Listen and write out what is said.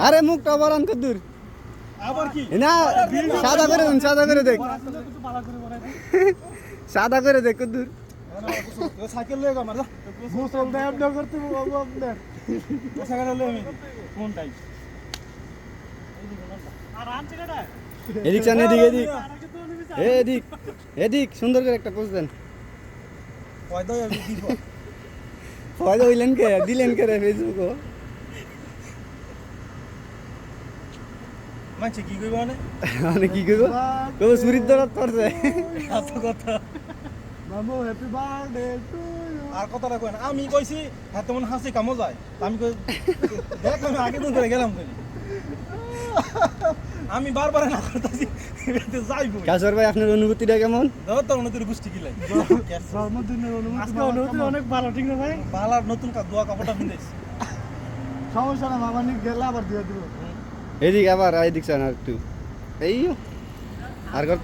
আরে মুখটা বরান কদ্দুর আবার কি না সাদা করে দেন সাদা করে দেখ সাদা করে দেখ কদ্দুর সাইকেল লয়ে আমার গোসল দেব না করতে বাবু আপনার সাইকেল লয়ে আমি কোনটাই আর আনছে কেডা এদিক চান এদিক এদিক এদিক এদিক সুন্দর করে একটা পোজ দেন পয়দা দিব পয়দা হইলেন কে দিলেন কে রে ফেসবুক মানছে কি কইব মানে কি কইব কইব সুরিত দরাত পড়ছে এত কথা মামু হ্যাপি বার্থডে টু ইউ আর কথাটা কই না আমি কইছি হ্যাঁ তেমন হাসি কামো যায় আমি কই দেখ আমি আগে তো করে গেলাম কই আমি বারবার না করতেছি এতে যাইবো কাসর ভাই আপনার অনুভূতিটা কেমন দাও তো অনুভূতির গোষ্ঠী কি লাগে জন্মদিনের অনুভূতি আজকে অনুভূতি অনেক ভালো ঠিক না ভাই ভালো নতুন দোয়া কাপড়টা পিনতেছি সমস্যা না মামা নিক গেলে আবার দিয়ে দিব এদিক আবার এদিক চান আর একটু এই আর করতে